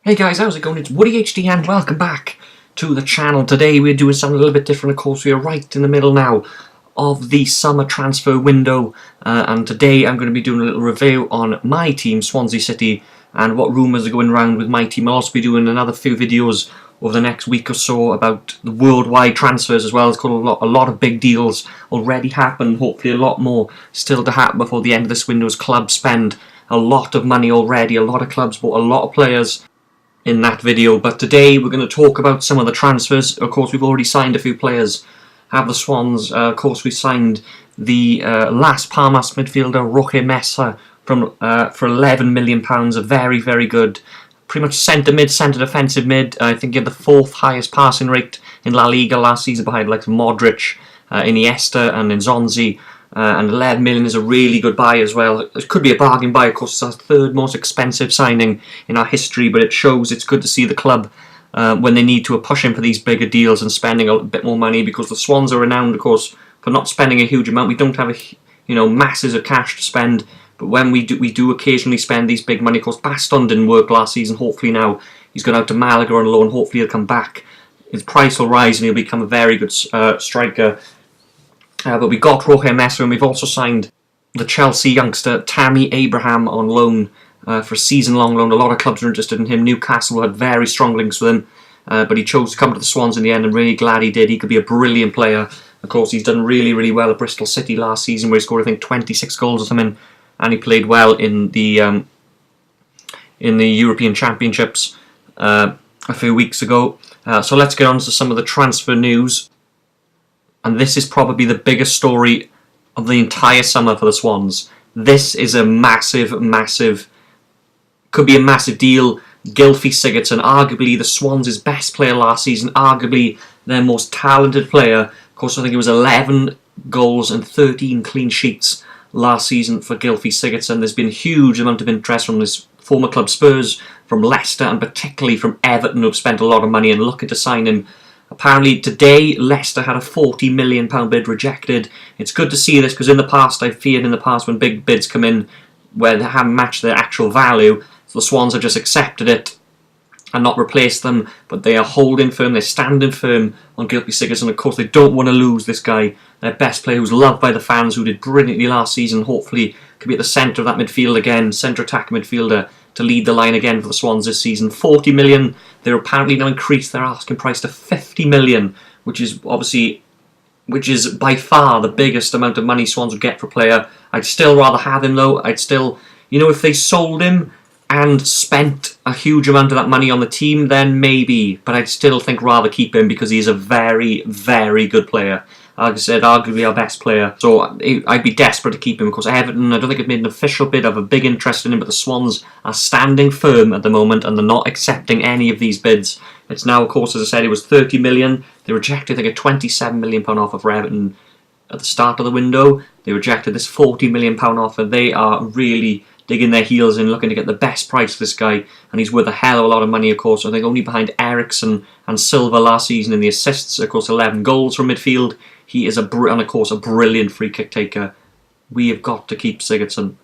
Hey guys, how's it going? It's Woody HD and welcome back to the channel. Today we're doing something a little bit different. Of course, we are right in the middle now of the summer transfer window, and today I'm going to be doing a little review on my team, Swansea City, and what rumours are going around with my team. I'll also be doing another few videos over the next week or so about the worldwide transfers as well. It's got a lot of big deals already happened, hopefully a lot more still to happen before the end of this window as clubs spend a lot of money already. A lot of clubs bought a lot of players in that video, but today we're going to talk about some of the transfers. Of course, we've already signed a few players. Have the Swans. Of course, we signed the Las Palmas midfielder Roque Mesa from for £11 million. A very good, pretty much centre mid, centre defensive mid. I think he had the 4th highest passing rate in La Liga last season, behind like Modric, Iniesta, and Swansea. And 11 million is a really good buy as well. It could be a bargain buy. Of course, it's our 3rd most expensive signing in our history, but it shows it's good to see the club when they need to push in for these bigger deals and spending a bit more money, because the Swans are renowned, of course, for not spending a huge amount. We don't have masses of cash to spend, but when we do occasionally spend these big money. Of course, Baston didn't work last season. Hopefully now he's gone out to Malaga on loan. Hopefully he'll come back. His price will rise and he'll become a very good striker. But we got Roque Mesa, and we've also signed the Chelsea youngster Tammy Abraham on loan for a season-long loan. A lot of clubs are interested in him. Newcastle had very strong links with him, but he chose to come to the Swans in the end. I'm really glad he did. He could be a brilliant player. Of course, he's done really well at Bristol City last season, where he scored, I think, 26 goals or something, and he played well in the European Championships a few weeks ago. So let's get on to some of the transfer news. And this is probably the biggest story of the entire summer for the Swans. This is a massive, could be a massive deal. Gylfi Sigurdsson, arguably the Swans' best player last season, arguably their most talented player. Of course, I think it was 11 goals and 13 clean sheets last season for Gylfi Sigurdsson. There's been a huge amount of interest from his former club Spurs, from Leicester, and particularly from Everton, who've spent a lot of money and looking to sign him. Apparently today, Leicester had a £40 million bid rejected. It's good to see this, because in the past, I've feared in the past when big bids come in where they haven't matched their actual value, so the Swans have just accepted it and not replaced them, but they are holding firm, they're standing firm on Gylfi Sigurdsson. Of course, they don't want to lose this guy, their best player, who's loved by the fans, who did brilliantly last season. Hopefully could be at the centre of that midfield again, centre attack midfielder, to lead the line again for the Swans this season. 40 million. They're apparently now increased their asking price to 50 million, which is by far the biggest amount of money Swans would get for a player. I'd still rather have him though. I'd still, if they sold him and spent a huge amount of that money on the team, then maybe. But I'd still think rather keep him, because he's a very good player. Like I said, arguably our best player. So I'd be desperate to keep him. Of course, Everton, I don't think I've made an official bid. I have a big interest in him, but the Swans are standing firm at the moment, and they're not accepting any of these bids. It's now, of course, as I said, it was 30 million. They rejected, I think, a £27 million offer for Everton at the start of the window. They rejected this £40 million offer. They are really digging their heels in, looking to get the best price for this guy, and he's worth a hell of a lot of money, of course. I think only behind Eriksson and Silva last season in the assists. Of course, 11 goals from midfield. He is, of course, a brilliant free kick taker. We have got to keep Sigurdsson.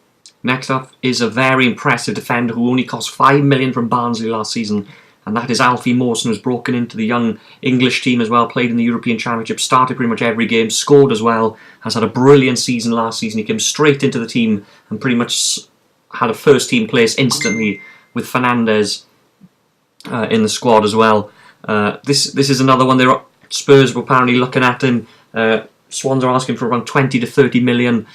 Next up is a very impressive defender who only cost £5 million from Barnsley last season, and that is Alfie Morrison, who's broken into the young English team as well, played in the European Championship, started pretty much every game, scored as well, has had a brilliant season last season. He came straight into the team and pretty much had a first-team place instantly with Fernandez in the squad as well. This is another one. Spurs were apparently looking at him. Swans are asking for around 20 to 30 million,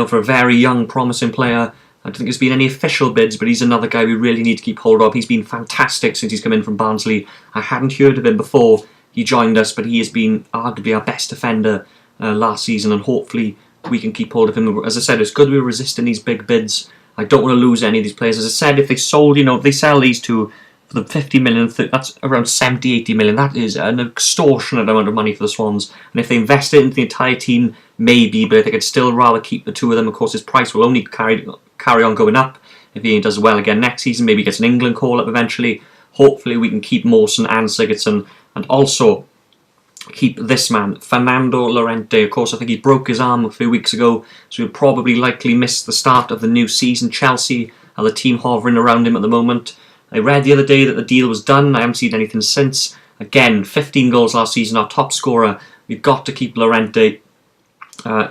for a very young, promising player. I don't think there's been any official bids, but he's another guy we really need to keep hold of. He's been fantastic since he's come in from Barnsley. I hadn't heard of him before he joined us, but he has been arguably our best defender last season, and hopefully we can keep hold of him. As I said, it's good we're resisting these big bids. I don't want to lose any of these players. As I said, if they sold, if they sell these two for the 50 million, that's around 70, 80 million. That is an extortionate amount of money for the Swans. And if they invest it into the entire team, maybe, but I think I'd still rather keep the two of them. Of course, his price will only carry on going up if he does well again next season. Maybe gets an England call-up eventually. Hopefully we can keep Morrison and Sigurdsson, and also keep this man, Fernando Llorente. Of course, I think he broke his arm a few weeks ago, so he'll probably likely miss the start of the new season. Chelsea are the team hovering around him at the moment. I read the other day that the deal was done. I haven't seen anything since. Again, 15 goals last season, our top scorer. We've got to keep Llorente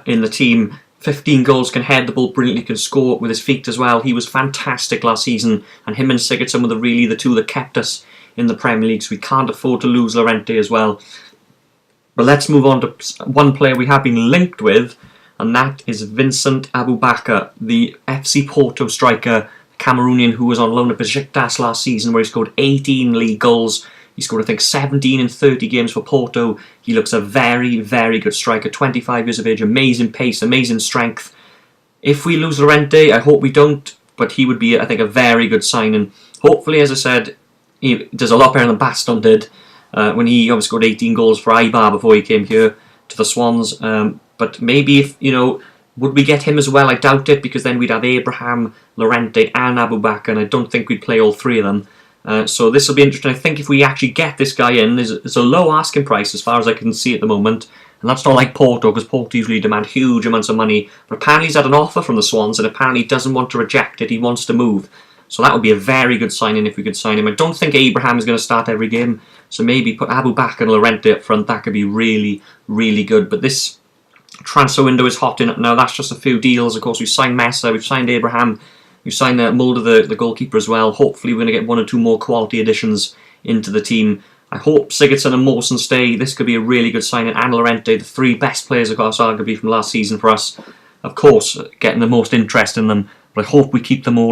in the team. 15 goals, can head the ball brilliantly, can score with his feet as well. He was fantastic last season, and him and Sigurdsson were really the two that kept us in the Premier League, so we can't afford to lose Llorente as well. But let's move on to one player we have been linked with, and that is Vincent Aboubakar, the FC Porto striker, Cameroonian who was on loan at Besiktas last season, where he scored 18 league goals. He scored, I think, 17 in 30 games for Porto. He looks a very, very good striker. 25 years of age, amazing pace, amazing strength. If we lose Llorente, I hope we don't, but he would be, I think, a very good signing. Hopefully, as I said, he does a lot better than Baston did when he obviously scored 18 goals for Eibar before he came here to the Swans. But maybe, if would we get him as well? I doubt it, because then we'd have Abraham, Llorente and Aboubakar, and I don't think we'd play all three of them. So this will be interesting. I think if we actually get this guy in, there's a low asking price as far as I can see at the moment. And that's not like Porto, because Porto usually demand huge amounts of money. But apparently he's had an offer from the Swans, and apparently he doesn't want to reject it. He wants to move. So that would be a very good signing if we could sign him. I don't think Abraham is going to start every game. So maybe put Aboubakar and Llorente up front. That could be really, really good. But this transfer window is hot enough now. That's just a few deals. Of course, we've signed Mesa, we've signed Abraham. We've signed Mulder, the goalkeeper, as well. Hopefully we're going to get one or two more quality additions into the team. I hope Sigurdsson and Morrison stay. This could be a really good signing. And Llorente, the three best players, of course, arguably from last season for us. Of course, getting the most interest in them. But I hope we keep them all.